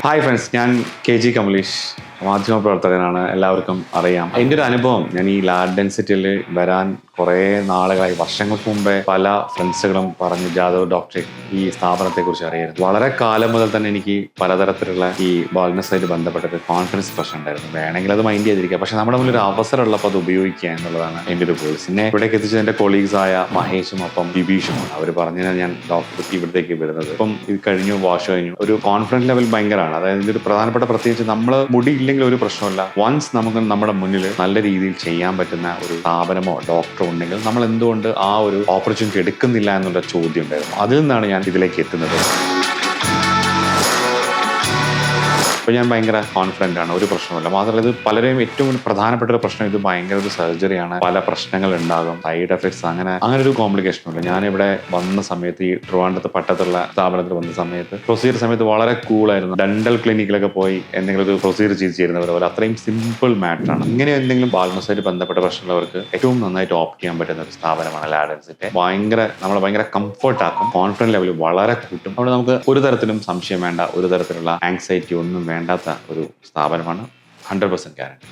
Hi friends, ഞാൻ KG Kamlesh, മാധ്യമപ്രവർത്തകനാണ്. എല്ലാവർക്കും അറിയാം. എൻ്റെ ഒരു അനുഭവം, ഞാൻ ഈ ലാഡ് ഡെൻസിറ്റിയിൽ വരാൻ കുറേ നാളുകളായി, വർഷങ്ങൾക്ക് മുമ്പേ പല ഫ്രണ്ട്സുകളും പറഞ്ഞ് ജാദവ് ഡോക്ടറെ ഈ സ്ഥാപനത്തെക്കുറിച്ച് അറിയായിരുന്നു. വളരെ കാലം മുതൽ തന്നെ എനിക്ക് പലതരത്തിലുള്ള ഈ ബാൾനെസ്സായിട്ട് ബന്ധപ്പെട്ടൊരു കോൺഫിഡൻസ് പ്രശ്നം ഉണ്ടായിരുന്നു. വേണമെങ്കിൽ അത് മൈൻഡ് ചെയ്തിരിക്കുക, പക്ഷെ നമ്മുടെ മുന്നിൽ ഒരു അവസരം ഉള്ളപ്പോൾ അത് ഉപയോഗിക്കുക എന്നുള്ളതാണ് എൻ്റെ ഒരു പോളിസി. എന്നെ ഇവിടേക്ക് എത്തിച്ചത് എൻ്റെ കൊളീഗ്സായ മഹേഷും ഒപ്പം ബിബീഷുമാണ്. അവർ പറഞ്ഞാൽ ഞാൻ ഡോക്ടർക്ക് ഇവിടത്തേക്ക് വരുന്നത്. ഇപ്പം ഇത് കഴിഞ്ഞു, വാഷ് കഴിഞ്ഞു, ഒരു കോൺഫിഡൻസ് ലെവൽ ഭയങ്കരമാണ്. അതായത് ഇതിന്റെ ഒരു പ്രധാനപ്പെട്ട പ്രത്യേകിച്ച് നമ്മൾ മുടി ഇല്ലെങ്കിൽ ഒരു പ്രശ്നമില്ല. വൺസ് നമുക്ക് നമ്മുടെ മുന്നിൽ നല്ല രീതിയിൽ ചെയ്യാൻ പറ്റുന്ന ഒരു സ്ഥാപനമോ ഡോക്ടറോ ഉണ്ടെങ്കിൽ നമ്മൾ എന്തുകൊണ്ട് ആ ഒരു ഓപ്പർച്യൂണിറ്റി എടുക്കുന്നില്ല എന്നുള്ള ചോദ്യം ഉണ്ടായിരുന്നു. അതിൽ നിന്നാണ് ഞാൻ ഇതിലേക്ക് എത്തുന്നത്. അപ്പോൾ ഞാൻ ഭയങ്കര കോൺഫിഡൻ്റ് ആണ്, ഒരു പ്രശ്നമില്ല. മാത്രമല്ല, ഇത് പലരെയും ഏറ്റവും പ്രധാനപ്പെട്ട ഒരു പ്രശ്നം, ഇത് ഭയങ്കര ഒരു സർജറിയാണ്, പല പ്രശ്നങ്ങൾ ഉണ്ടാകും, സൈഡ് എഫക്ട്സ്, അങ്ങനെ ഒരു കോംപ്ലിക്കേഷനും ഇല്ല. ഞാനിവിടെ വന്ന സമയത്ത്, ഈ ട്രിവാൻഡ്രത്ത് പട്ടത്തുള്ള സ്ഥാപനത്തിൽ വന്ന സമയത്ത്, പ്രൊസീജിയർ സമയത്ത് വളരെ കൂളായിരുന്നു. ഡെന്റൽ ക്ലിനിക്കിലൊക്കെ പോയി എന്തെങ്കിലും ഒരു പ്രൊസീജിയർ ചെയ്ത് ചേരുന്നവർ പോലെ അത്രയും സിമ്പിൾ മാറ്ററാണ്. ഇങ്ങനെ എന്തെങ്കിലും ബാൾനെസ്സായിട്ട് ബന്ധപ്പെട്ട പ്രശ്നമുള്ളവർക്ക് ഏറ്റവും നന്നായിട്ട് ഓപ്റ്റ് ചെയ്യാൻ പറ്റുന്ന ഒരു സ്ഥാപനമാണ് ലാഡ് ഡെൻസിറ്റി. നമ്മളെ ഭയങ്കര കംഫർട്ടാക്കും, കോൺഫിഡൻസ് ലെവൽ വളരെ കൂട്ടും. അവിടെ നമുക്ക് ഒരു തരത്തിലും സംശയം വേണ്ട, ഒരു തരത്തിലുള്ള ആങ്സൈറ്റി ഒന്നും വേണ്ടാത്ത ഒരു സ്ഥാപനമാണ്. 100% ഗ്യാരണ്ടി.